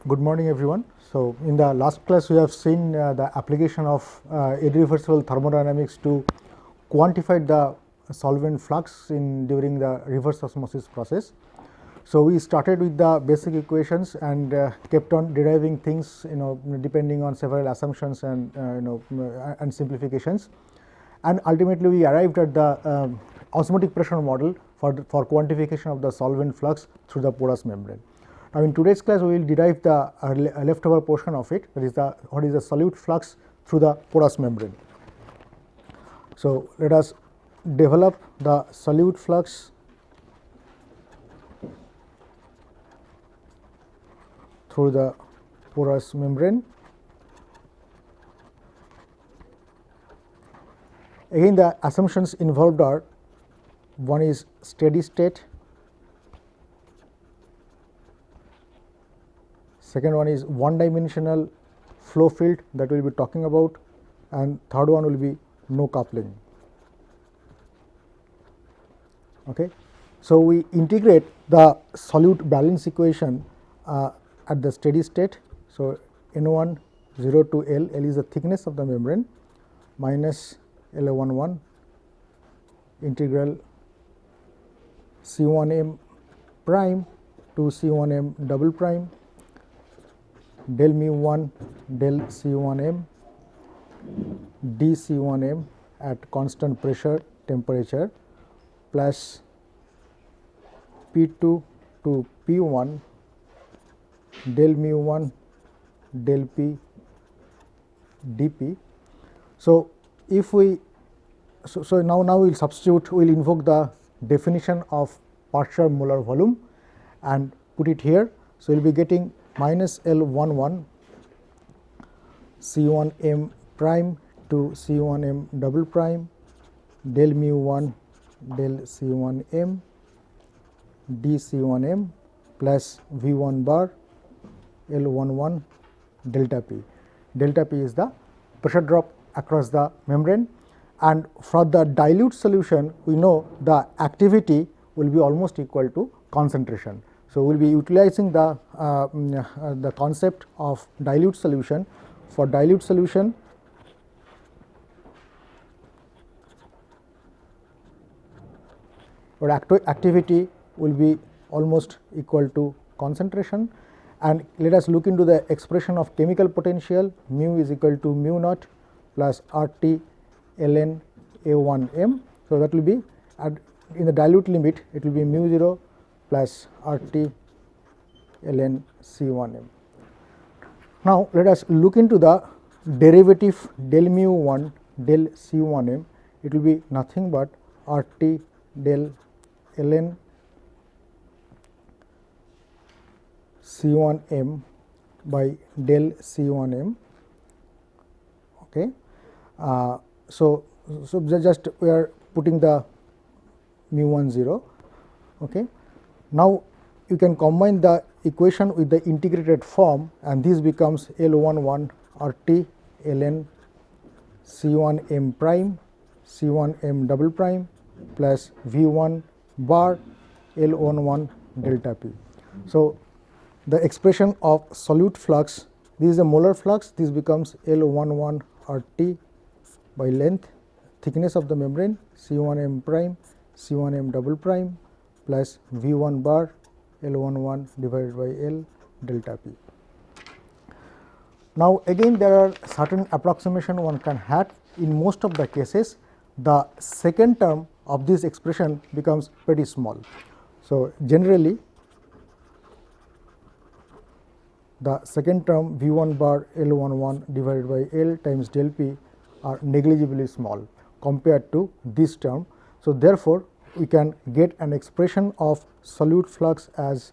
Good morning everyone. So, in the last class we have seen the application of irreversible thermodynamics to quantify the solvent flux during the reverse osmosis process. So, we started with the basic equations and kept on deriving things depending on several assumptions and and simplifications, and ultimately we arrived at the osmotic pressure model for quantification of the solvent flux through the porous membrane. Now, in today's class we will derive the leftover portion of it, that is what is the solute flux through the porous membrane. So, let us develop the solute flux through the porous membrane. Again, the assumptions involved are: one is steady state, second one is one dimensional flow field that we will be talking about, and third one will be no coupling. Okay. So, we integrate the solute balance equation at the steady state. So, N1 0 to L is the thickness of the membrane, minus L11 integral C1m prime to C1m double prime del mu 1 del C1m d C1m at constant pressure temperature plus P2 to P1 del mu 1 del P dP. So, if we now we will substitute, we will invoke the definition of partial molar volume and put it here. So, we will be getting minus L11 C1 m prime to C1 m double prime del mu 1 del C1 m d C1 m plus V1 bar L11 delta P. Delta P is the pressure drop across the membrane, and for the dilute solution we know the activity will be almost equal to concentration. So, we will be utilizing the concept of dilute solution. For dilute solution, our activity will be almost equal to concentration, and let us look into the expression of chemical potential. Mu is equal to mu naught plus RT ln A1m. So, that will be in the dilute limit, it will be mu 0 plus RT ln C1m. Now, let us look into the derivative del mu 1 del C1m. It will be nothing but RT del ln C1m by del C1m. Okay. So, just we are putting the mu 1 0. Okay. Now, you can combine the equation with the integrated form, and this becomes L11 RT ln C1 m prime C1 m double prime plus V1 bar L11 delta P. So, the expression of solute flux, this is a molar flux, this becomes L11 RT by length, thickness of the membrane C1 m prime C1 m double prime plus V1 bar L11 divided by L delta P. Now, again there are certain approximation one can have. In most of the cases, the second term of this expression becomes pretty small. So, generally the second term V1 bar L11 divided by L times del P are negligibly small compared to this term. So, therefore, we can get an expression of solute flux as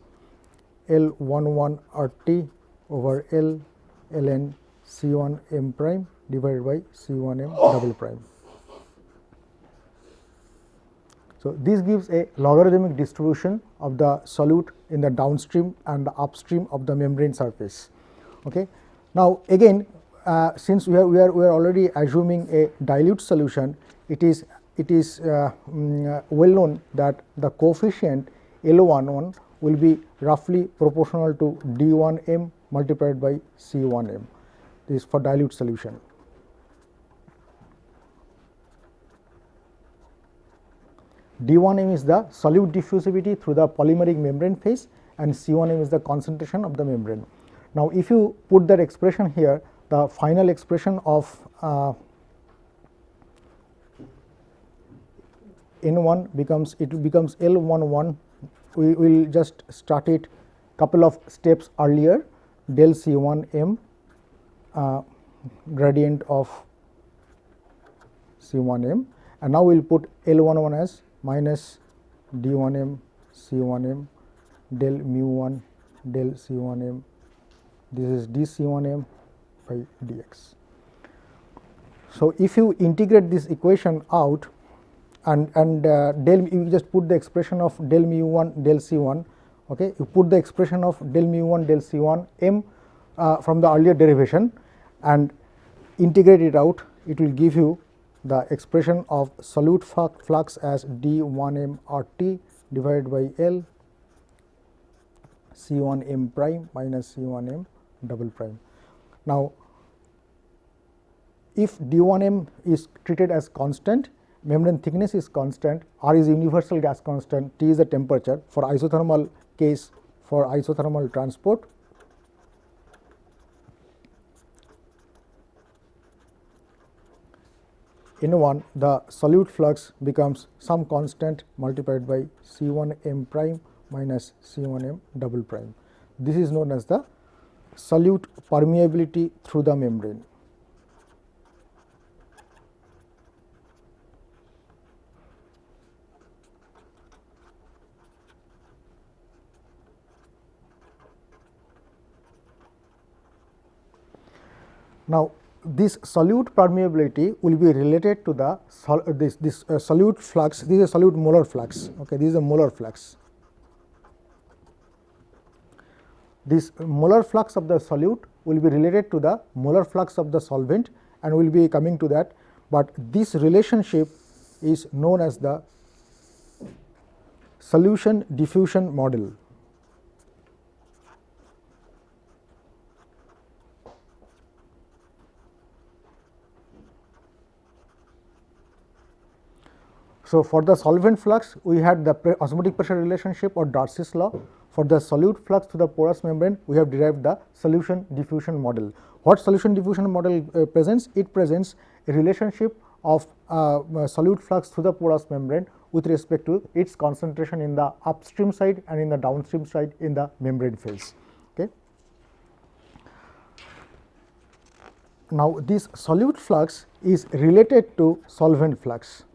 L11 RT over L ln C1 m prime divided by C1 m double prime. So, this gives a logarithmic distribution of the solute in the downstream and the upstream of the membrane surface. Okay. Now, again since we are already assuming a dilute solution, it is well known that the coefficient L11 will be roughly proportional to d1m multiplied by C1m. This is for dilute solution. D1m is the solute diffusivity through the polymeric membrane phase, and C1m is the concentration of the membrane. Now, if you put that expression here, the final expression of N1 becomes L11. We will just start it couple of steps earlier, del C1m gradient of C1m, and now we will put L11 as minus D1m C1m del mu1 del C1m. This is dC1m by dx. So, if you integrate this equation out and del, you just put the expression of del mu1 del C1, okay, you put the expression of del mu1 del C1 m from the earlier derivation and integrate it out, it will give you the expression of solute flux as d1m RT divided by L C1m prime minus C1m double prime. Now, if d1m is treated as constant, membrane thickness is constant, R is universal gas constant, T is the temperature. For isothermal case, for isothermal transport, N1 the solute flux becomes some constant multiplied by C1m prime minus C1m double prime. This is known as the solute permeability through the membrane. Now, this solute permeability will be related to the solute flux. This is a solute molar flux. Okay, this is a molar flux. This molar flux of the solute will be related to the molar flux of the solvent, and we will be coming to that, but this relationship is known as the solution diffusion model. So, for the solvent flux, we had the osmotic pressure relationship or Darcy's law. For the solute flux to the porous membrane, we have derived the solution diffusion model. What solution diffusion model presents? It presents a relationship of solute flux through the porous membrane with respect to its concentration in the upstream side and in the downstream side in the membrane phase. Okay. Now, this solute flux is related to solvent flux.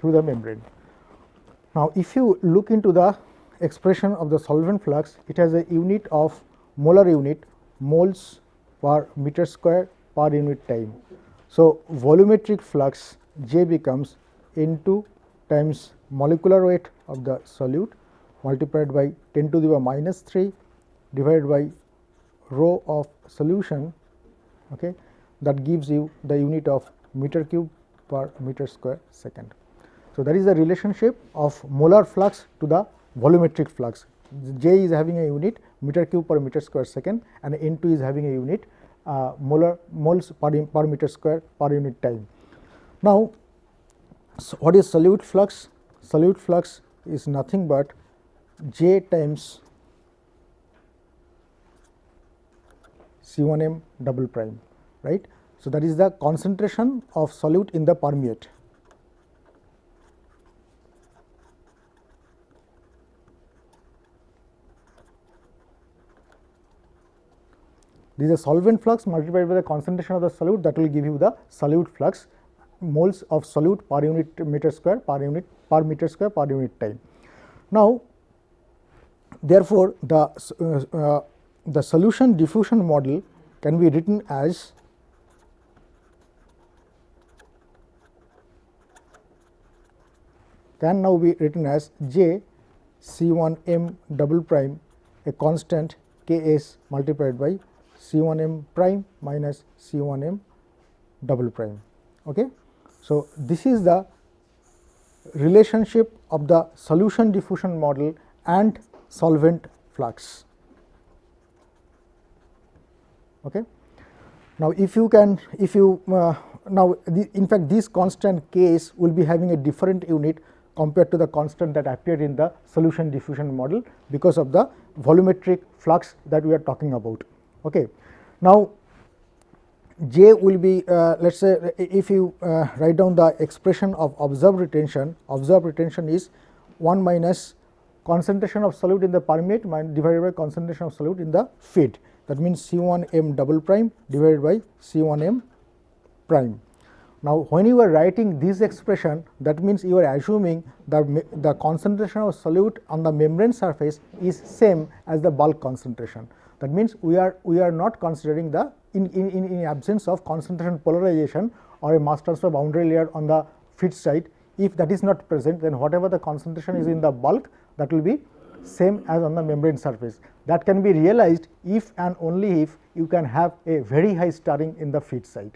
Through the membrane. Now, if you look into the expression of the solvent flux, it has a unit of molar unit, moles per meter square per unit time. So, volumetric flux J becomes N2 times molecular weight of the solute multiplied by 10 to the power minus 3 divided by rho of solution, okay, that gives you the unit of meter cube per meter square second. So, that is the relationship of molar flux to the volumetric flux. J is having a unit meter cube per meter square second, and N2 is having a unit moles per meter square per unit time. Now, so what is solute flux? Solute flux is nothing but J times C1m double prime, right. So, that is the concentration of solute in the permeate. This is a solvent flux multiplied by the concentration of the solute, that will give you the solute flux, moles of solute per unit meter square per meter square per unit time. Now, therefore, the solution diffusion model can be written as J C1m double prime, a constant Ks multiplied by C1m prime minus C1m double prime. Okay. So, this is the relationship of the solution diffusion model and solvent flux. Okay. Now, if you can, in fact, this constant Ks will be having a different unit compared to the constant that appeared in the solution diffusion model, because of the volumetric flux that we are talking about. Okay. Now, J will be, let us say, if you write down the expression of observed retention is 1 minus concentration of solute in the permeate divided by concentration of solute in the feed. That means C1m double prime divided by C1m prime. Now, when you are writing this expression, that means you are assuming that the concentration of solute on the membrane surface is same as the bulk concentration. That means we are not considering the in absence of concentration polarization or a mass transfer boundary layer on the feed side. If that is not present, then whatever the concentration is in the bulk, that will be same as on the membrane surface. That can be realized if and only if you can have a very high stirring in the feed side.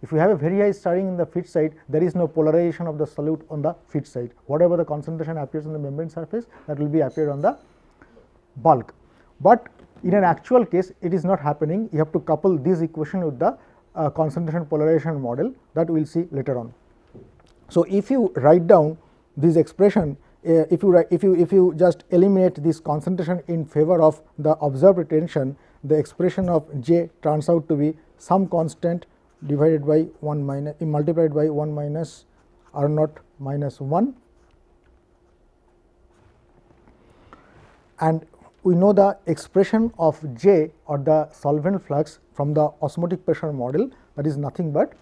If you have a very high stirring in the feed side, there is no polarization of the solute on the feed side. Whatever the concentration appears on the membrane surface, that will be appear on the bulk. But in an actual case, it is not happening. You have to couple this equation with the concentration polarization model, that we will see later on. So, if you write down this expression, if you just eliminate this concentration in favor of the observed retention, the expression of J turns out to be some constant divided by 1 minus multiplied by 1 minus R naught minus 1, and we know the expression of J or the solvent flux from the osmotic pressure model, that is nothing but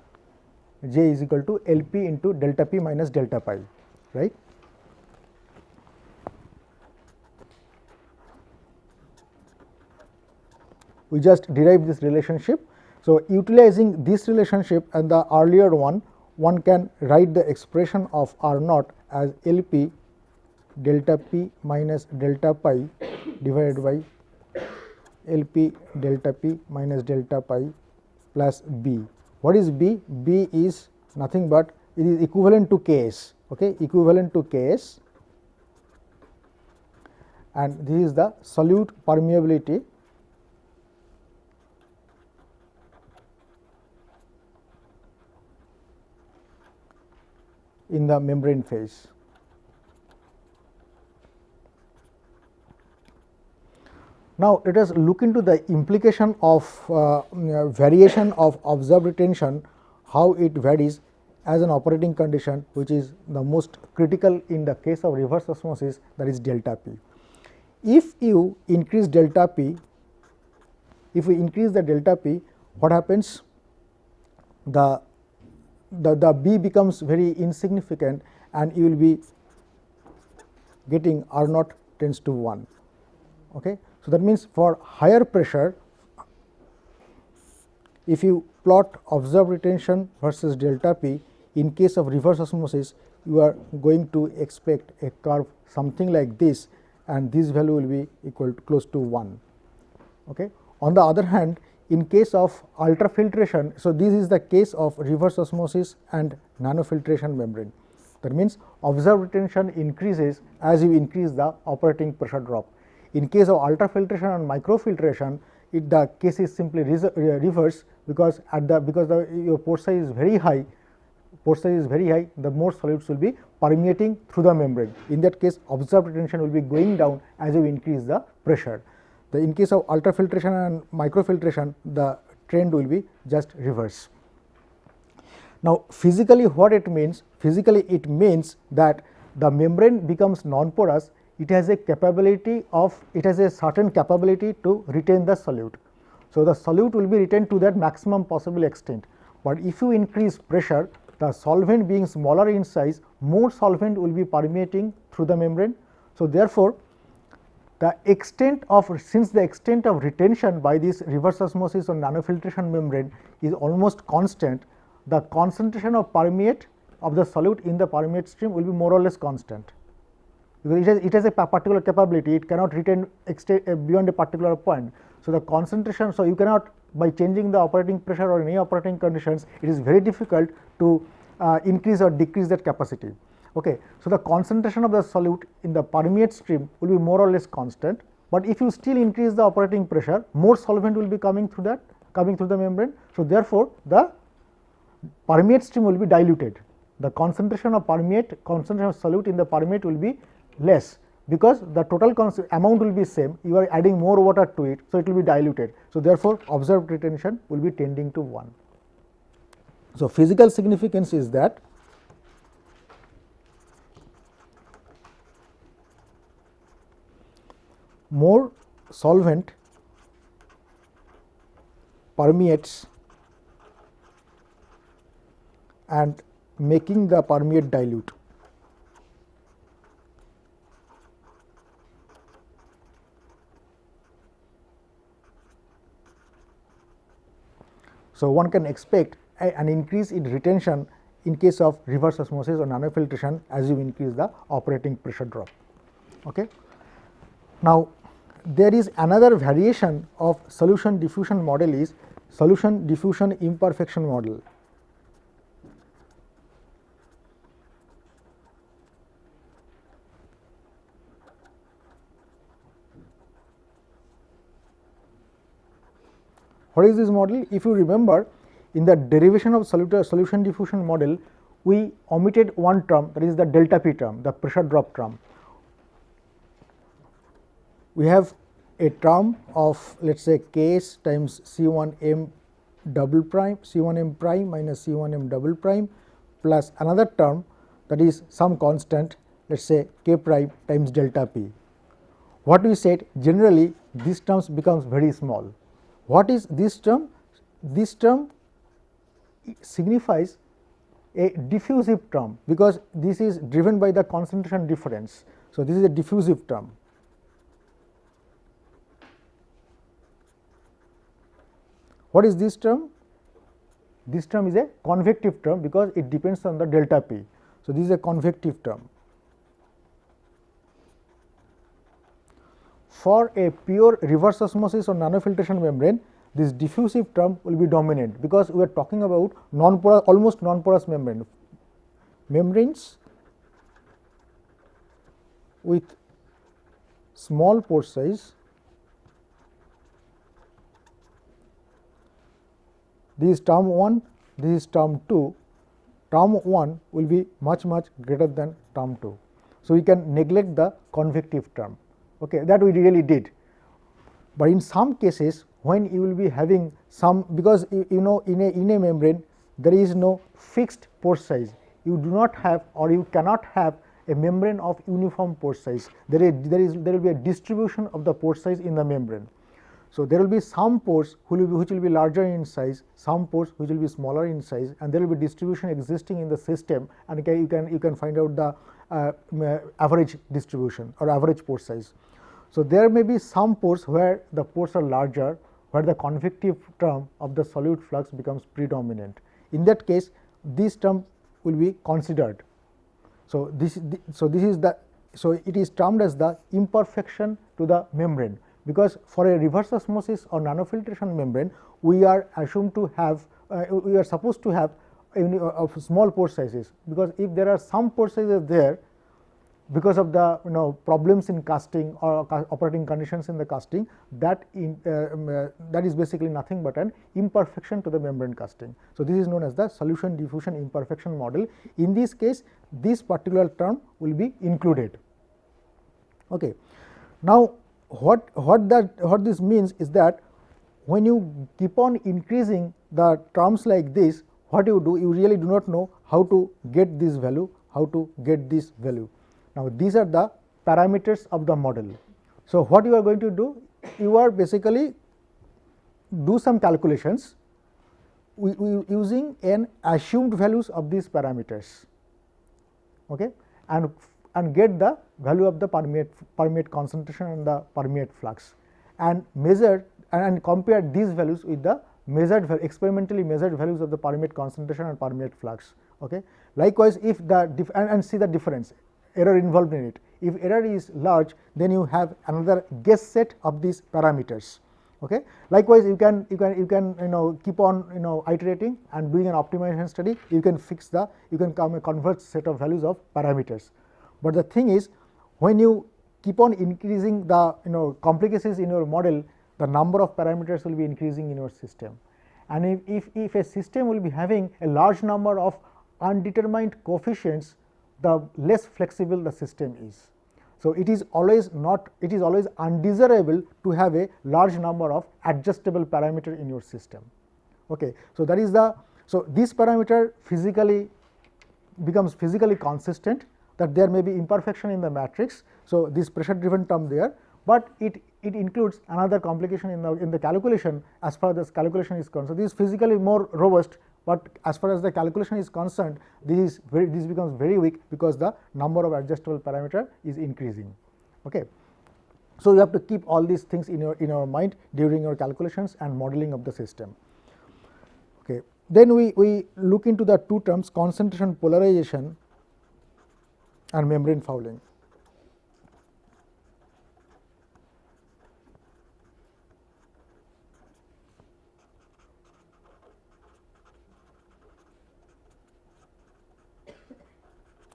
J is equal to LP into delta P minus delta pi, right. We just derived this relationship. So, utilizing this relationship and the earlier one can write the expression of R naught as LP delta P minus delta pi divided by LP delta P minus delta pi plus B. What is B? B is nothing but it is equivalent to Ks, okay, equivalent to Ks, and this is the solute permeability in the membrane phase. Now, let us look into the implication of variation of observed retention, how it varies as an operating condition, which is the most critical in the case of reverse osmosis, that is delta P. If you increase delta P, if we increase the delta P, what happens? The B becomes very insignificant and you will be getting R naught tends to 1. Okay. So, that means for higher pressure, if you plot observed retention versus delta P, in case of reverse osmosis, you are going to expect a curve something like this, and this value will be equal to close to 1. Okay. On the other hand, in case of ultrafiltration, so this is the case of reverse osmosis and nanofiltration membrane. That means observed retention increases as you increase the operating pressure drop. In case of ultrafiltration and microfiltration, the case is simply reverse, because your pore size is very high, the more solids will be permeating through the membrane. In that case, observed retention will be going down as you increase the pressure. In case of ultrafiltration and microfiltration, the trend will be just reverse. Now, physically what it means? Physically it means that the membrane becomes non-porous. It has a certain capability to retain the solute. So, the solute will be retained to that maximum possible extent, but if you increase pressure, the solvent being smaller in size, more solvent will be permeating through the membrane. So, therefore, since the extent of retention by this reverse osmosis or nanofiltration membrane is almost constant, the concentration of permeate of the solute in the permeate stream will be more or less constant. because it has a particular capability, it cannot retain beyond a particular point. So, the concentration, so you cannot, by changing the operating pressure or any operating conditions, it is very difficult to increase or decrease that capacity. Okay. So, the concentration of the solute in the permeate stream will be more or less constant, but if you still increase the operating pressure, more solvent will be coming through the membrane. So, therefore, the permeate stream will be diluted. The concentration of solute in the permeate will be less, because the total amount will be same, you are adding more water to it. So, it will be diluted. So, therefore, observed retention will be tending to 1. So, physical significance is that more solvent permeates and making the permeate dilute. So, one can expect an increase in retention in case of reverse osmosis or nanofiltration as you increase the operating pressure drop. Okay. Now, there is another variation of solution diffusion model is solution diffusion imperfection model. What is this model? If you remember, in the derivation of solution diffusion model, we omitted one term, that is the delta P term, the pressure drop term. We have a term of, let us say, Ks times C1 m double prime, C1 m prime minus C1 m double prime, plus another term, that is some constant, let us say K prime times delta P. What we said, generally these terms becomes very small. What is this term? This term signifies a diffusive term, because this is driven by the concentration difference. So, this is a diffusive term. What is this term? This term is a convective term, because it depends on the delta P. So, this is a convective term. For a pure reverse osmosis or nanofiltration membrane, this diffusive term will be dominant, because we are talking about non-porous, almost non-porous membrane. Membranes with small pore size, this is term 1, this is term 2, term 1 will be much greater than term 2. So, we can neglect the convective term. Okay, that we really did, but in some cases when you will be having some, because you know in a membrane there is no fixed pore size, you do not have or you cannot have a membrane of uniform pore size, there will be a distribution of the pore size in the membrane. So, there will be some pores which will be larger in size, some pores which will be smaller in size, and there will be distribution existing in the system, and you can find out the average distribution or average pore size. So, there may be some pores where the pores are larger, where the convective term of the solute flux becomes predominant. In that case, this term will be considered. So, it is termed as the imperfection to the membrane, because for a reverse osmosis or nanofiltration membrane, we are assumed to have we are supposed to have small pore sizes, because if there are some pore sizes there, because of the problems in casting or operating conditions in the casting, that is basically nothing but an imperfection to the membrane casting. So, this is known as the solution diffusion imperfection model. In this case, this particular term will be included. Okay. Now, what this means is that when you keep on increasing the terms like this, what you do, you really do not know how to get this value, how to get this value. Now, these are the parameters of the model. So, what you are going to do? You are basically do some calculations using an assumed values of these parameters, okay, and get the value of the permeate concentration and the permeate flux, and measure and compare these values with the experimentally measured values of the permeate concentration and permeate flux. Okay. Likewise, if the and see the difference, error involved in it. If error is large, then you have another guess set of these parameters. Okay. Likewise, you can keep on iterating and doing an optimization study. You can fix you can convert set of values of parameters. But the thing is, when you keep on increasing the complications in your model, the number of parameters will be increasing in your system. And if a system will be having a large number of undetermined coefficients, the less flexible the system is. So, it is always undesirable to have a large number of adjustable parameter in your system. Okay. So, that is this parameter becomes physically consistent, that there may be imperfection in the matrix. So, this pressure driven term there, but it includes another complication in the calculation as far as calculation is concerned. This is physically more robust, but as far as the calculation is concerned, this becomes very weak because the number of adjustable parameter is increasing. Okay. So, you have to keep all these things in your mind during your calculations and modeling of the system. Okay. Then we look into the two terms, concentration polarization and membrane fouling.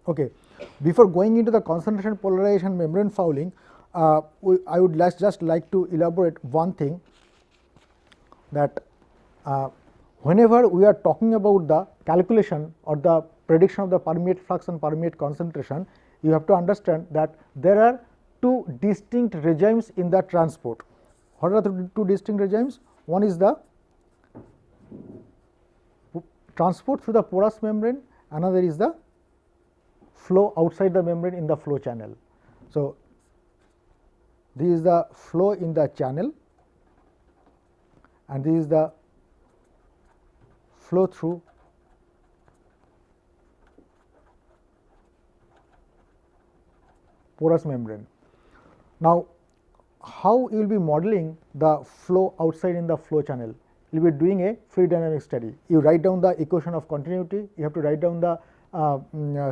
Okay. Before going into the concentration polarization membrane fouling, I would just like to elaborate one thing, that whenever we are talking about the calculation or the prediction of the permeate flux and permeate concentration, you have to understand that there are two distinct regimes in the transport. What are the two distinct regimes? One is the transport through the porous membrane, another is the flow outside the membrane in the flow channel. So, this is the flow in the channel and this is the flow through porous membrane. Now, how you will be modeling the flow outside in the flow channel? You will be doing a fluid dynamic study. You write down the equation of continuity, you have to write down the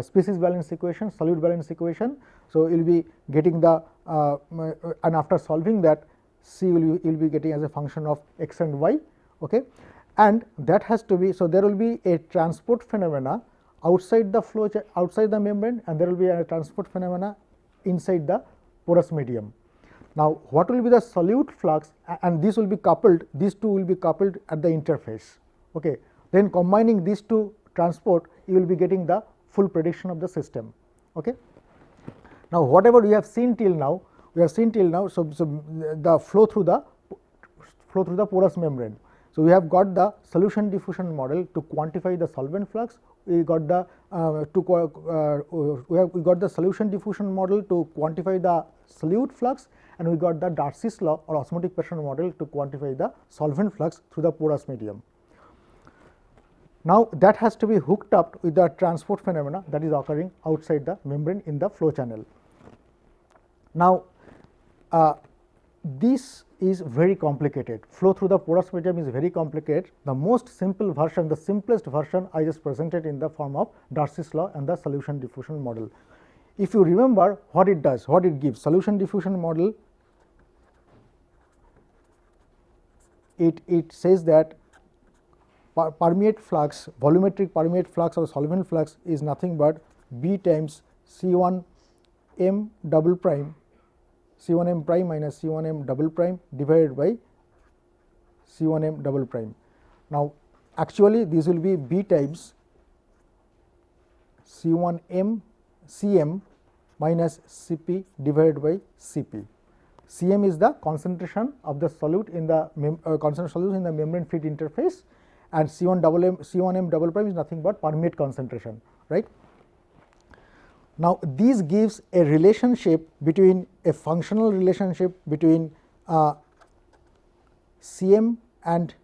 species balance equation, solute balance equation. So, you will be getting the and after solving that, C you will be getting as a function of x and y. Okay. And that has to be, so there will be a transport phenomena outside the flow, outside the membrane, and there will be a transport phenomena inside the porous medium. Now, what will be the solute flux, and this will be coupled, these two will be coupled at the interface. Okay. Then combining these two transport, you will be getting the full prediction of the system. Okay. Now, whatever we have seen till now, so the flow through the porous membrane. So, we have got the solution diffusion model to quantify the solvent flux. We got the we got the solution diffusion model to quantify the solute flux, and we got the Darcy's law or osmotic pressure model to quantify the solvent flux through the porous medium. Now, that has to be hooked up with the transport phenomena that is occurring outside the membrane in the flow channel. Now, this is very complicated. Flow through the porous medium is very complicated. The most simple version, the simplest version I just presented in the form of Darcy's law and the solution diffusion model. If you remember what it does, what it gives, solution diffusion model, it says that permeate flux, volumetric permeate flux or solvent flux is nothing but B times C1 m double prime, C1 m prime minus C1 m double prime divided by C1 m double prime. Now, actually this will be B times C1 m Cm minus Cp divided by Cp. Cm is the concentration of the solute in the concentration solute in the membrane feed interface, and C1 m double prime is nothing but permeate concentration, right. Now, this gives a relationship between a functional relationship between Cm and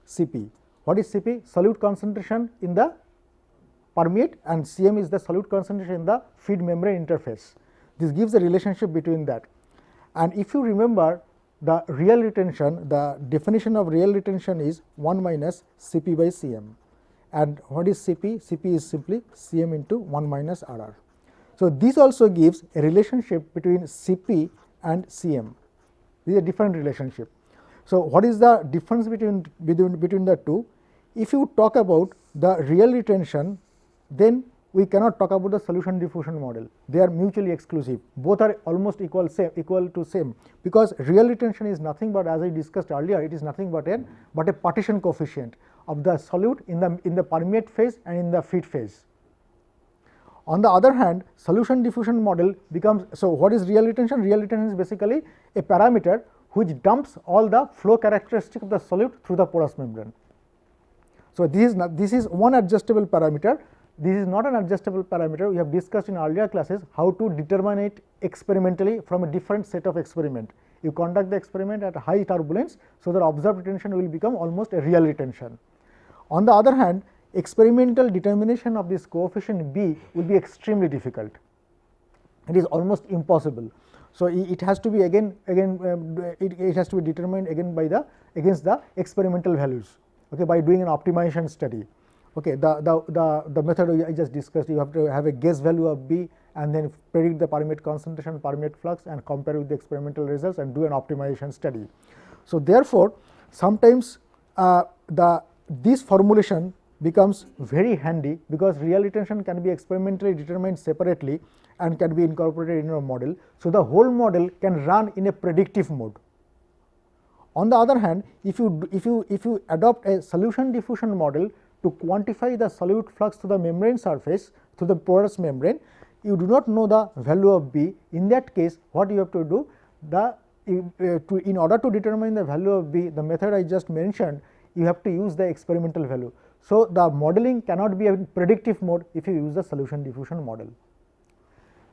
Cp. What is Cp? Solute concentration in the permeate, and Cm is the solute concentration in the feed membrane interface. This gives a relationship between that. And if you remember, the real retention, the definition of real retention is 1 minus Cp by Cm. and what is Cp? Cp is simply Cm into 1 minus Rr. So, this also gives a relationship between Cp and Cm. This is a different relationship. So, what is the difference between the two? If you talk about the real retention, then we cannot talk about the solution diffusion model. They are mutually exclusive. Both are almost equal to same, because real retention is nothing but, as I discussed earlier, it is nothing but a partition coefficient of the solute in the permeate phase and in the feed phase. On the other hand, solution diffusion model becomes, so what is real retention? Real retention is basically a parameter which dumps all the flow characteristic of the solute through the porous membrane. So, this is one adjustable parameter. This is not an adjustable parameter. We have discussed in earlier classes how to determine it experimentally from a different set of experiment. You conduct the experiment at high turbulence, so that observed retention will become almost a real retention. On the other hand, experimental determination of this coefficient B will be extremely difficult. It is almost impossible. So, it has to be it has to be determined again by against the experimental values, okay, by doing an optimization study. Okay, the method I just discussed, you have to have a guess value of B and then predict the permeate concentration, permeate flux, and compare with the experimental results and do an optimization study. So, therefore, sometimes this formulation becomes very handy, because real retention can be experimentally determined separately and can be incorporated in a model. So, the whole model can run in a predictive mode. On the other hand, if you adopt a solution diffusion model to quantify the solute flux to the membrane surface, to the porous membrane, you do not know the value of B. In that case, what you have to do, in order to determine the value of B, the method I just mentioned, you have to use the experimental value. So, the modeling cannot be in predictive mode if you use the solution diffusion model.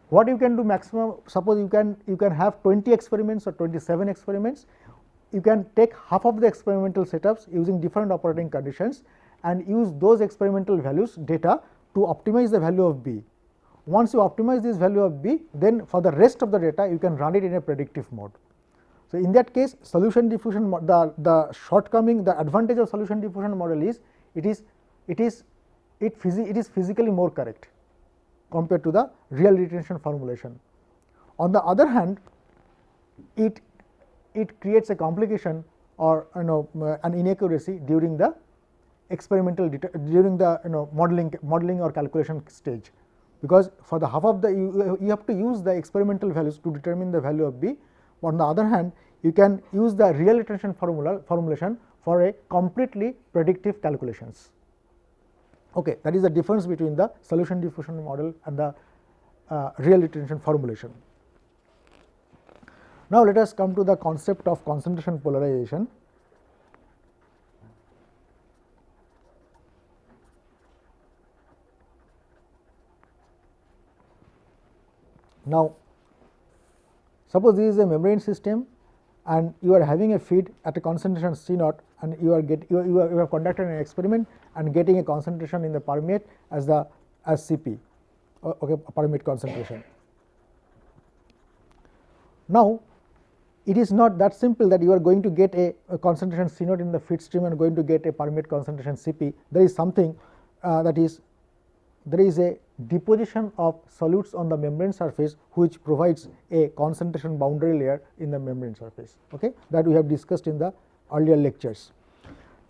What you can do maximum, suppose you can have 20 experiments or 27 experiments, you can take half of the experimental setups using different operating conditions and use those experimental values data to optimize the value of B. Once you optimize this value of B, then for the rest of the data you can run it in a predictive mode. So, in that case, solution diffusion, the shortcoming, the advantage of solution diffusion model is it is physically more correct compared to the real retention formulation. On the other hand, it creates a complication or an inaccuracy during the experimental modeling or calculation stage, because for the half of the you have to use the experimental values to determine the value of B. On the other hand, you can use the real retention formulation for a completely predictive calculations. Okay, that is the difference between the solution diffusion model and the real retention formulation. Now, let us come to the concept of concentration polarization. Now, suppose this is a membrane system and you are having a feed at a concentration C naught, and you have conducted an experiment and getting a concentration in the permeate as Cp, okay, permeate concentration. Now, it is not that simple that you are going to get a concentration C naught in the feed stream and going to get a permeate concentration Cp. There is something there is a deposition of solutes on the membrane surface which provides a concentration boundary layer in the membrane surface, okay, that we have discussed in the earlier lectures.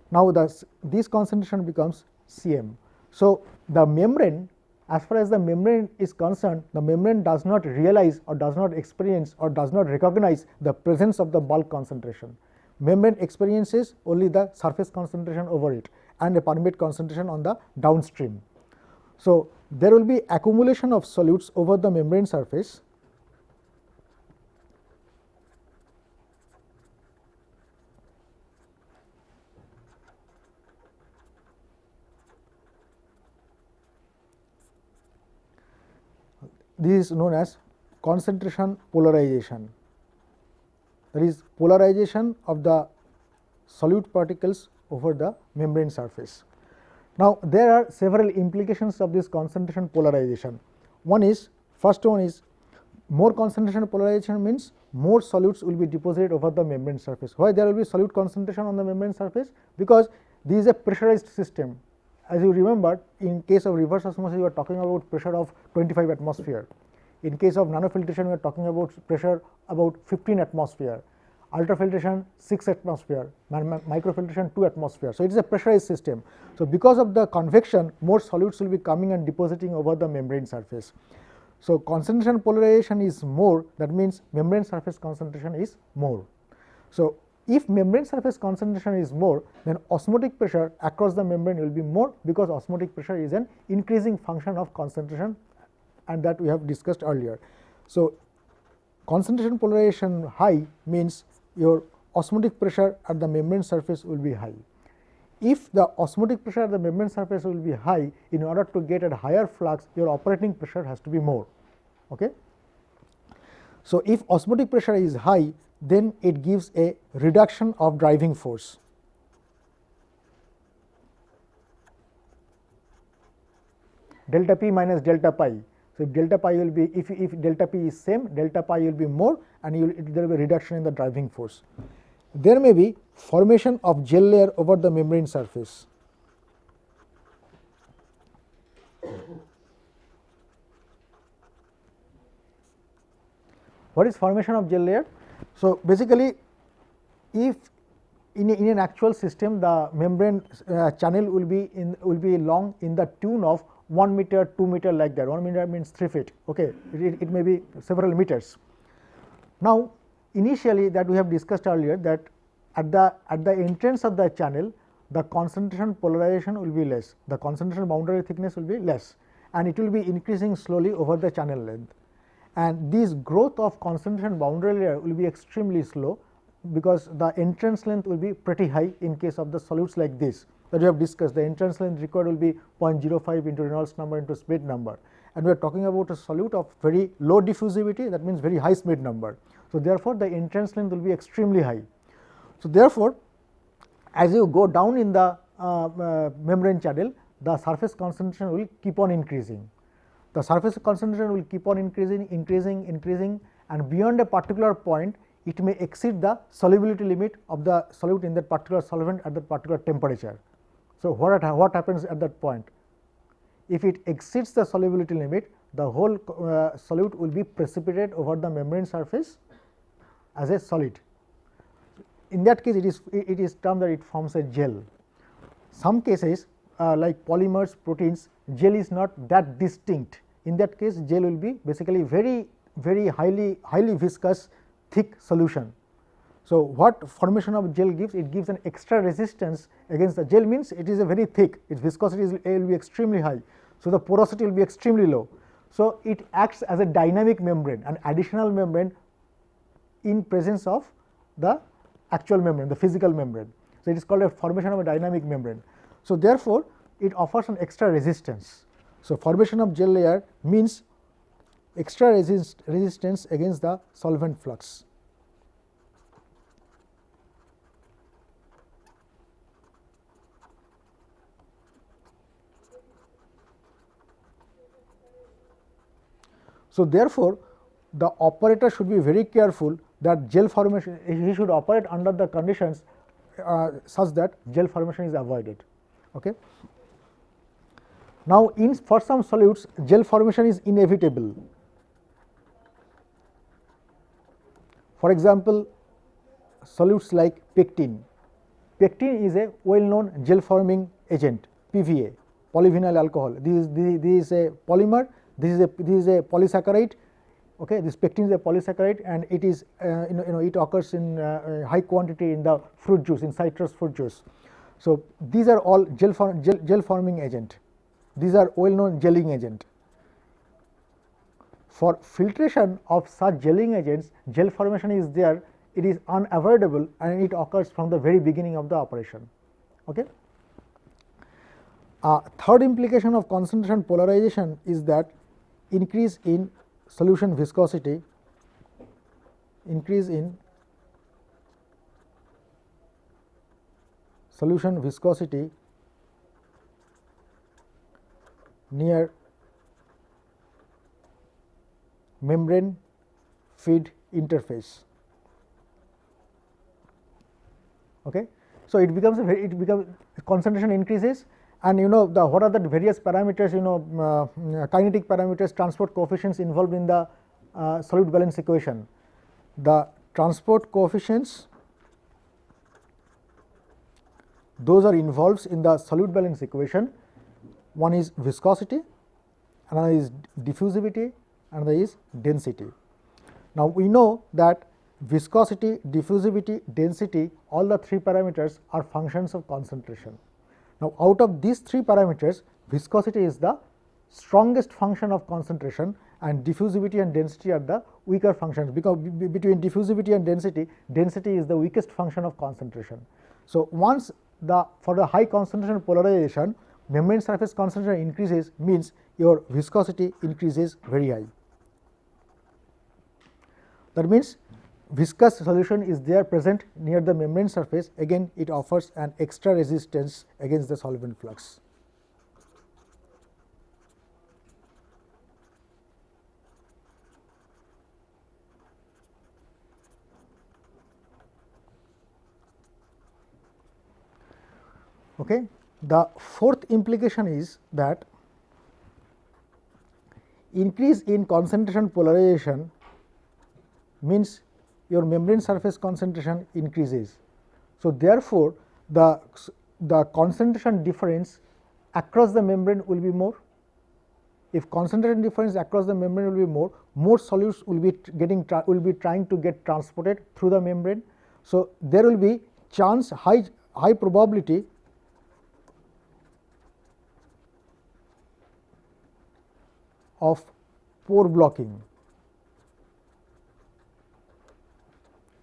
Now, this concentration becomes Cm. So, the membrane, as far as the membrane is concerned, the membrane does not realize or does not experience or does not recognize the presence of the bulk concentration. Membrane experiences only the surface concentration over it and a permeate concentration on the downstream. So, there will be accumulation of solutes over the membrane surface this is known as concentration polarization, that is polarization of the solute particles over the membrane surface. Now, there are several implications of this concentration polarization. First one is more concentration polarization means more solutes will be deposited over the membrane surface. Why there will be solute concentration on the membrane surface? Because this is a pressurized system as you remember, in case of reverse osmosis, we are talking about pressure of 25 atmosphere. In case of nanofiltration, we are talking about pressure about 15 atmosphere. Ultrafiltration 6 atmosphere, microfiltration 2 atmosphere. So, it is a pressurized system. So, because of the convection, more solutes will be coming and depositing over the membrane surface. So, concentration polarization is more, that means membrane surface concentration is more. So, if membrane surface concentration is more, then osmotic pressure across the membrane will be more, because osmotic pressure is an increasing function of concentration, and that we have discussed earlier. So, concentration polarization high means your osmotic pressure at the membrane surface will be high. If the osmotic pressure at the membrane surface will be high, in order to get a higher flux, your operating pressure has to be more. Okay? So, if osmotic pressure is high, then it gives a reduction of driving force. Delta P minus delta pi. So, if delta pi will be, if delta P is same, delta pi will be more, and there will be reduction in the driving force. There may be formation of gel layer over the membrane surface. What is formation of gel layer? So, basically, if in an actual system, the membrane channel will be long in the tune of 1 meter, 2 meter, like that. 1 meter means 3 feet. Okay, it may be several meters. Now, initially, that we have discussed earlier, that at the entrance of the channel, the concentration polarization will be less, the concentration boundary thickness will be less, and it will be increasing slowly over the channel length. And this growth of concentration boundary layer will be extremely slow, because the entrance length will be pretty high in case of the solutes like this that we have discussed. The entrance length required will be 0.05 into Reynolds number into Schmidt number, and we are talking about a solute of very low diffusivity, that means very high Schmidt number. So, therefore, the entrance length will be extremely high. So, therefore, as you go down in the membrane channel, the surface concentration will keep on increasing. The surface concentration will keep on increasing, and beyond a particular point, it may exceed the solubility limit of the solute in that particular solvent at that particular temperature. So, what happens at that point? If it exceeds the solubility limit, the whole solute will be precipitated over the membrane surface as a solid. In that case, it is termed that it forms a gel. Some cases like polymers, proteins, gel is not that distinct. In that case, gel will be basically very highly viscous, thick solution. So, what formation of gel gives? It gives an extra resistance against the gel, means it is a very thick, its viscosity will be extremely high. So, the porosity will be extremely low. So, it acts as a dynamic membrane, an additional membrane in presence of the actual membrane, the physical membrane. So, it is called a formation of a dynamic membrane. So, therefore, it offers an extra resistance. So, formation of gel layer means extra resistance against the solvent flux. So, therefore, the operator should be very careful that gel formation, he should operate under the conditions such that gel formation is avoided. Okay. Now, for some solutes, gel formation is inevitable. For example, solutes like pectin. Pectin is a well known gel forming agent, PVA, polyvinyl alcohol. This is a polymer, this is a polysaccharide. Okay, this pectin is a polysaccharide, and it is it occurs in high quantity in the fruit juice, in citrus fruit juice. So, these are all gel forming agent. These are well known gelling agent. For filtration of such gelling agents, gel formation is there, it is unavoidable, and it occurs from the very beginning of the operation. Okay. Third implication of concentration polarization is that increase in solution viscosity, near membrane feed interface. Okay. So, it becomes concentration increases, and what are the various parameters, kinetic parameters, transport coefficients involved in the solute balance equation. The transport coefficients, those are involved in the solute balance equation. One is viscosity, another is diffusivity, another is density. Now, we know that viscosity, diffusivity, density, all the three parameters are functions of concentration. Now, out of these three parameters, viscosity is the strongest function of concentration and diffusivity and density are the weaker functions, because between diffusivity and density, density is the weakest function of concentration. So, once for the high concentration polarization, membrane surface concentration increases, means your viscosity increases very high. That means viscous solution is there present near the membrane surface, again it offers an extra resistance against the solvent flux. Okay. The fourth implication is that increase in concentration polarization means your membrane surface concentration increases. So, therefore, the concentration difference across the membrane will be more. If concentration difference across the membrane will be more solutes will be trying to get transported through the membrane. So, there will be chance, high probability of pore blocking.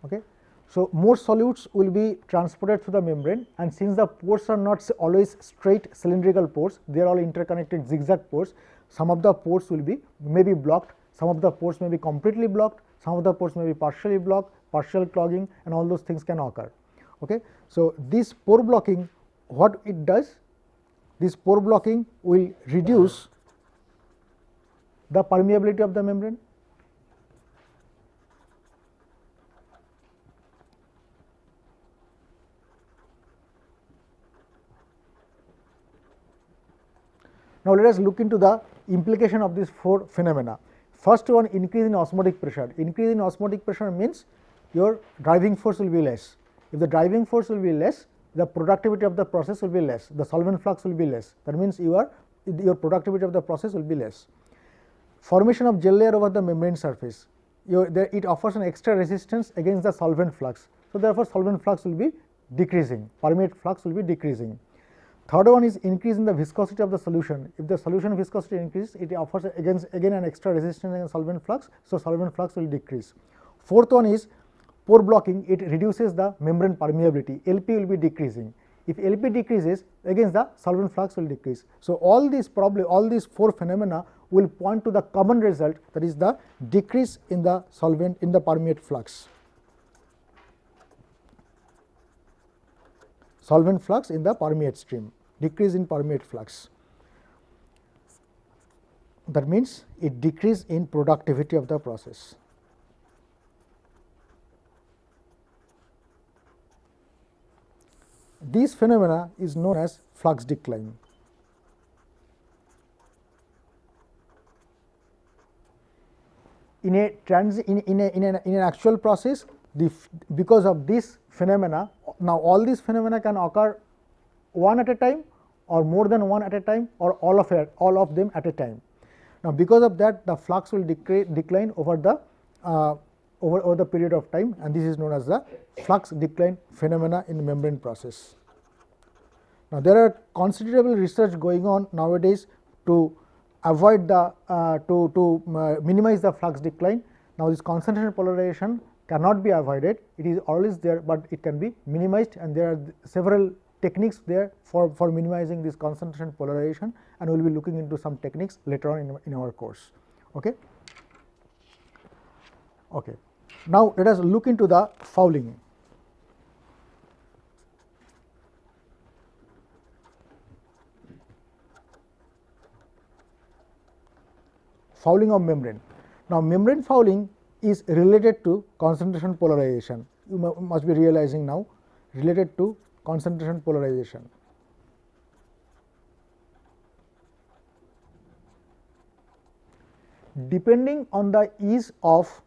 Okay. So, more solutes will be transported through the membrane, and since the pores are not always straight cylindrical pores, they are all interconnected zigzag pores. Some of the pores will be maybe blocked, some of the pores may be completely blocked, some of the pores may be partially blocked, partial clogging, and all those things can occur. Okay. So, this pore blocking, what it does? This pore blocking will reduce the permeability of the membrane. Now, let us look into the implication of these four phenomena. First one, increase in osmotic pressure. Increase in osmotic pressure means your driving force will be less. If the driving force will be less, the productivity of the process will be less, the solvent flux will be less. That means your productivity of the process will be less. Formation of gel layer over the membrane surface, it offers an extra resistance against the solvent flux. So, therefore, solvent flux will be decreasing, permeate flux will be decreasing. Third one is increase in the viscosity of the solution. If the solution viscosity increases, it offers again an extra resistance against solvent flux. So, solvent flux will decrease. Fourth one is pore blocking, it reduces the membrane permeability, LP will be decreasing. If LP decreases, again the solvent flux will decrease. So, all these four phenomena will point to the common result, that is the decrease in the solvent in the permeate flux. Solvent flux in the permeate stream, decrease in permeate flux. That means it decrease in productivity of the process. This phenomena is known as flux decline. In an actual process, because of this phenomena, now all these phenomena can occur one at a time or more than one at a time or all of them at a time. Now, because of that, the flux will decline over the period of time, and this is known as the flux decline phenomena in the membrane process. Now, there are considerable research going on nowadays to avoid minimize the flux decline. Now, this concentration polarization cannot be avoided, it is always there, but it can be minimized, and there are several techniques there for minimizing this concentration polarization, and we will be looking into some techniques later on in our course. Okay. Okay. Now, let us look into the fouling. Fouling of membrane. Now, membrane fouling is related to concentration polarization. You must be realizing now, related to concentration polarization. depending on the ease of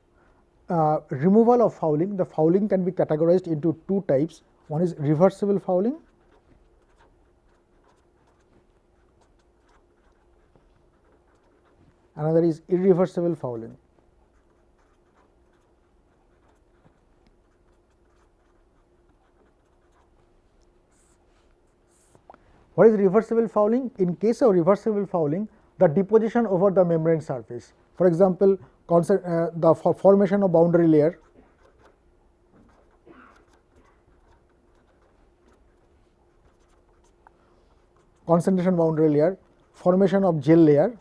removal of fouling, the fouling can be categorized into two types. One is reversible fouling, another is irreversible fouling. What is reversible fouling? In case of reversible fouling, the deposition over the membrane surface. For example, the formation of boundary layer, concentration boundary layer, formation of gel layer,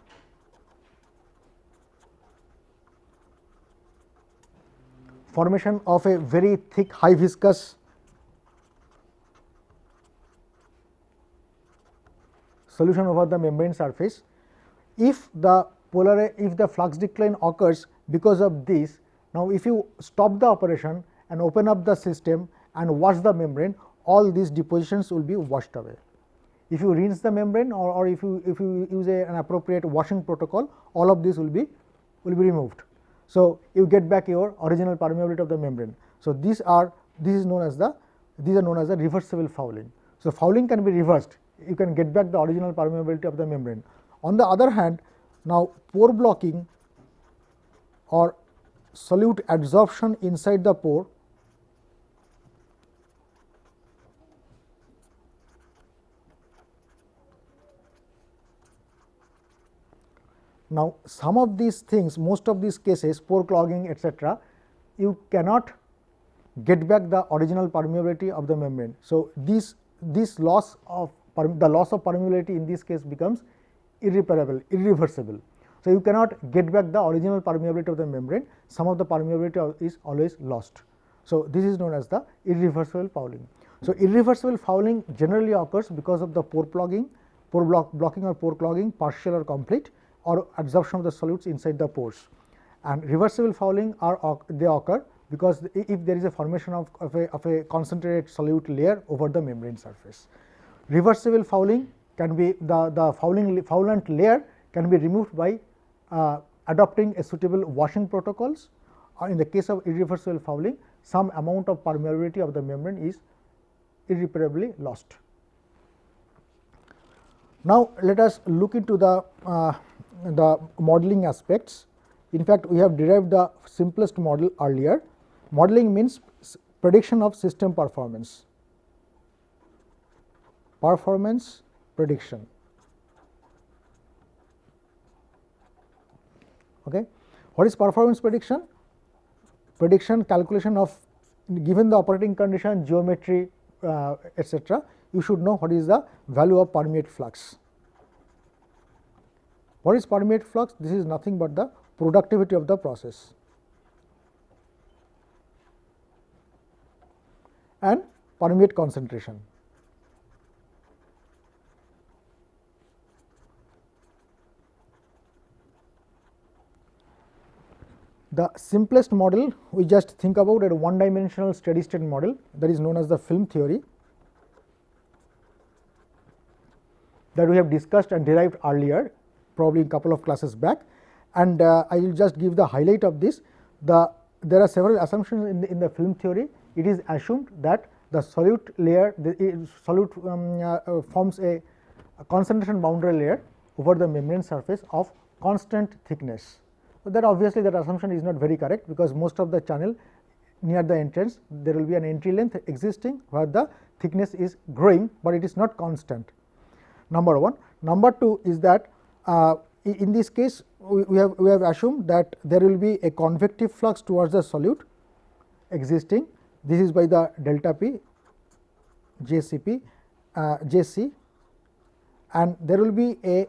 formation of a very thick high viscous solution over the membrane surface. If the flux decline occurs because of this, now if you stop the operation and open up the system and wash the membrane, all these depositions will be washed away. If you rinse the membrane or if you use an appropriate washing protocol, all of this will be removed. So, you get back your original permeability of the membrane. So, these are known as the reversible fouling. So, fouling can be reversed, you can get back the original permeability of the membrane. On the other hand, now pore blocking or solute adsorption inside the pore now some of these things, most of these cases, pore clogging etc., you cannot get back the original permeability of the membrane. So, this loss of permeability in this case becomes irreversible. So, you cannot get back the original permeability of the membrane, some of the permeability is always lost. So, this is known as the irreversible fouling. So, irreversible fouling generally occurs because of the pore blocking or pore clogging, partial or complete, or adsorption of the solutes inside the pores. And reversible fouling they occur because if there is a formation of a concentrated solute layer over the membrane surface. Reversible fouling can be the foulant layer can be removed by adopting a suitable washing protocols, or in the case of irreversible fouling, some amount of permeability of the membrane is irreparably lost. Now, let us look into the modeling aspects. In fact, we have derived the simplest model earlier. Modeling means prediction of system performance prediction. Okay. What is performance prediction? Prediction calculation of, given the operating condition, geometry etc., you should know what is the value of permeate flux. What is permeate flux? This is nothing but the productivity of the process and permeate concentration. The simplest model, we just think about a one dimensional steady state model, that is known as the film theory, that we have discussed and derived earlier, probably a couple of classes back, and I will just give the highlight of this. There are several assumptions in the film theory. It is assumed that the solute layer, forms a concentration boundary layer over the membrane surface of constant thickness. So, that obviously that assumption is not very correct, because most of the channel near the entrance there will be an entry length existing where the thickness is growing, but it is not constant. Number one. Number two is that in this case we have assumed that there will be a convective flux towards the solute existing. This is by the delta P JCP JC, and there will be a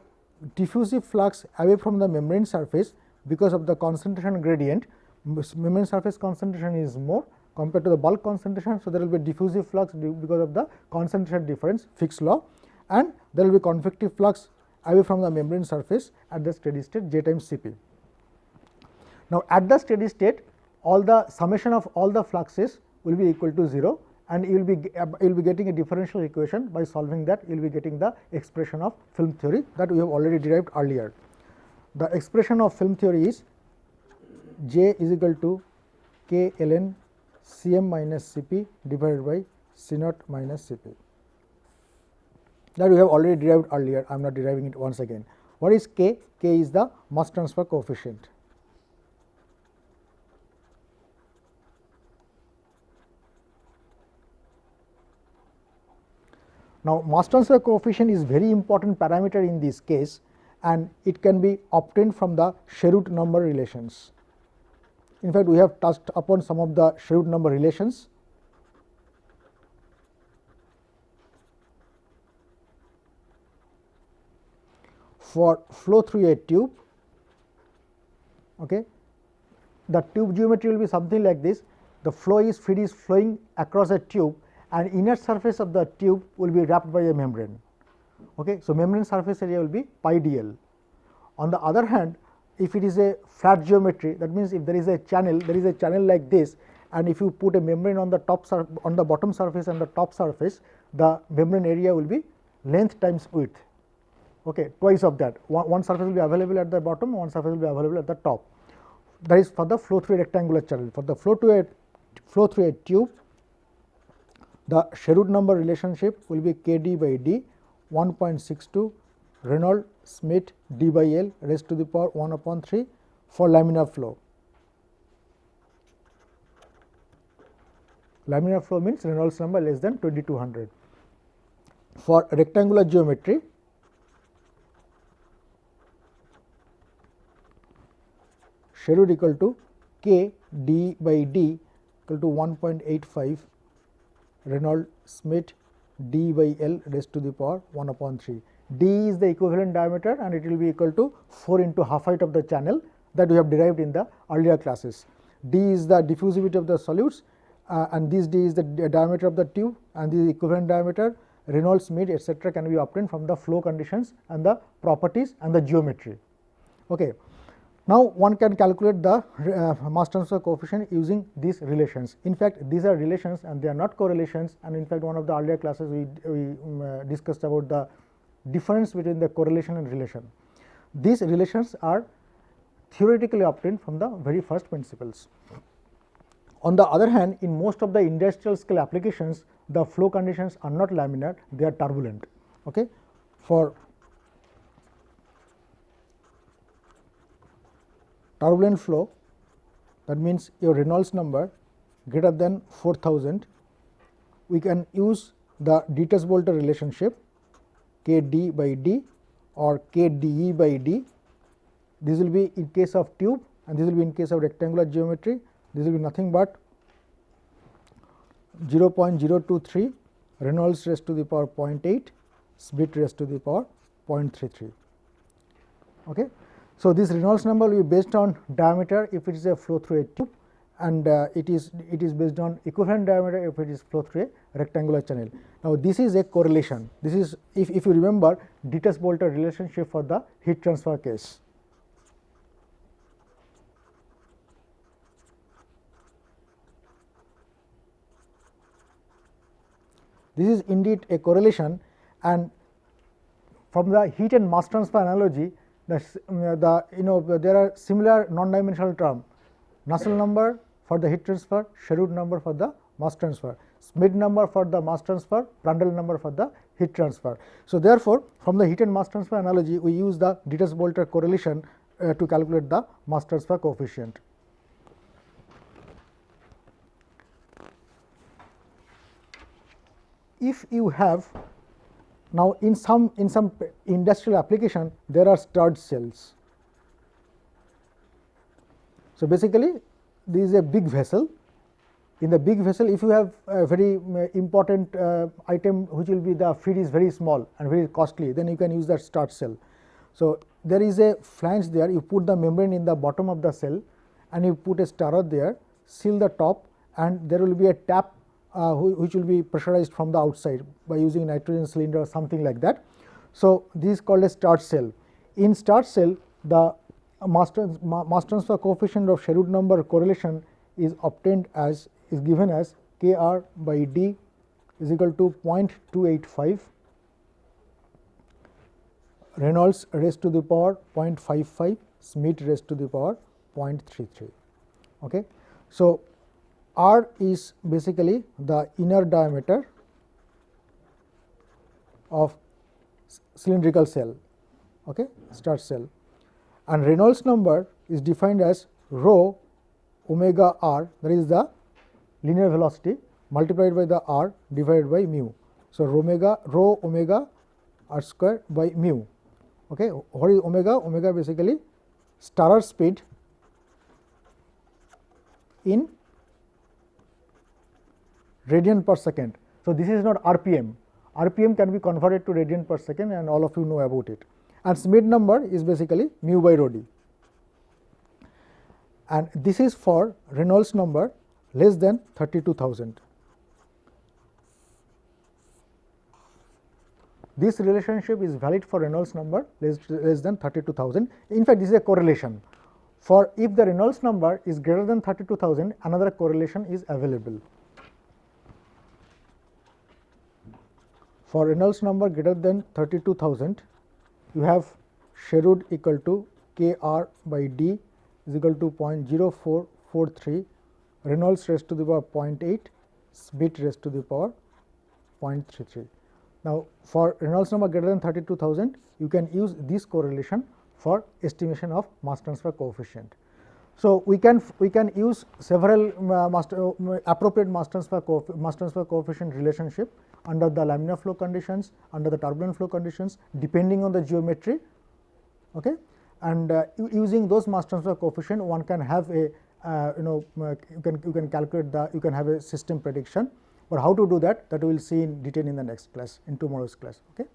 diffusive flux away from the membrane surface because of the concentration gradient. Membrane surface concentration is more compared to the bulk concentration. So, there will be diffusive flux because of the concentration difference, Fick's law, and there will be convective flux away from the membrane surface at the steady state J times Cp. Now, at the steady state, all the summation of all the fluxes will be equal to 0, and you will be getting a differential equation. By solving that, you will be getting the expression of film theory that we have already derived earlier. the expression of film theory is J is equal to K ln Cm minus Cp divided by C naught minus Cp. That we have already derived earlier, I am not deriving it once again. What is K? K is the mass transfer coefficient. Now, mass transfer coefficient is very important parameter in this case, and it can be obtained from the Sherwood number relations. In fact, we have touched upon some of the Sherwood number relations. For flow through a tube, okay, the tube geometry will be something like this. The fluid is flowing across a tube, and inner surface of the tube will be wrapped by a membrane. Okay. So, membrane surface area will be pi dl. On the other hand, if it is a flat geometry, that means if there is a channel like this, and if you put a membrane on the bottom surface and the top surface, the membrane area will be length times width, okay, twice of that. One surface will be available at the bottom, one surface will be available at the top. That is for the flow through a rectangular channel. For the flow through a tube, the Sherwood number relationship will be K d by d 1.62 Reynolds Schmidt d by L raised to the power 1 upon 3 for laminar flow. Laminar flow means Reynolds number less than 2200. For rectangular geometry, Sherwood equal to K d by d equal to 1.85 Reynolds Schmidt d by L raised to the power 1 upon 3. D is the equivalent diameter, and it will be equal to 4 into half height of the channel that we have derived in the earlier classes. D is the diffusivity of the solutes, and this D is the diameter of the tube, and the equivalent diameter, Reynolds, Schmidt, etc. can be obtained from the flow conditions and the properties and the geometry. Okay. Now, one can calculate the mass transfer coefficient using these relations. In fact, these are relations and they are not correlations, and in fact, one of the earlier classes we discussed about the difference between the correlation and relation. These relations are theoretically obtained from the very first principles. On the other hand, in most of the industrial scale applications, the flow conditions are not laminar, they are turbulent. Okay. For turbulent flow, that means your Reynolds number greater than 4000, we can use the Dietz-Bolte relationship K d by d or K d e by d. This will be in case of tube, and this will be in case of rectangular geometry. This will be nothing but 0.023 Reynolds raised to the power 0.8 Schmidt raised to the power 0.33. Okay. So, this Reynolds number will be based on diameter if it is a flow through a tube, and it is based on equivalent diameter if it is flow through a rectangular channel. Now, this is a correlation. This is if you remember Dietz-Bolte relationship for the heat transfer case. This is indeed a correlation, and from the heat and mass transfer analogy, there are similar non-dimensional term, Nusselt number for the heat transfer, Sherwood number for the mass transfer, Schmidt number for the mass transfer, Prandtl number for the heat transfer. So, therefore, from the heat and mass transfer analogy, we use the Dietz-Bolte correlation to calculate the mass transfer coefficient. If you have now in some industrial application, there are stirred cells. So, basically this is a big vessel. In the big vessel, if you have a very important item which will be the feed is very small and very costly, then you can use that stirred cell. So, there is a flange there, you put the membrane in the bottom of the cell and you put a stirrer there, seal the top, and there will be a tap which will be pressurized from the outside by using nitrogen cylinder or something like that. So, this is called a stirred cell. In stirred cell, the mass transfer coefficient of Sherwood number correlation is obtained as is given as K r by d is equal to 0.285 Reynolds raised to the power 0.55 Schmidt raised to the power 0.33. Okay. So, R is basically the inner diameter of cylindrical cell, okay, star cell, and Reynolds number is defined as rho omega r, that is the linear velocity multiplied by the r divided by mu. So, rho omega r square by mu. Okay. What is omega? Omega basically starer speed in radian per second. So, this is not RPM. RPM can be converted to radian per second, and all of you know about it. And Schmidt number is basically mu by rho d, and this is for Reynolds number less than 32,000. This relationship is valid for Reynolds number less than 32,000. In fact, this is a correlation. For if the Reynolds number is greater than 32,000, another correlation is available. For Reynolds number greater than 32,000, you have Sherwood equal to K r by d is equal to 0.0443, Reynolds raised to the power 0.8, Schmidt raised to the power 0.33. Now, for Reynolds number greater than 32,000, you can use this correlation for estimation of mass transfer coefficient. So, we can use several appropriate mass transfer coefficient relationship under the laminar flow conditions, under the turbulent flow conditions, depending on the geometry. Okay. And using those mass transfer coefficient, one can have a you can calculate you can have a system prediction. But how to do that? That we will see in detail in the next class, in tomorrow's class. Okay.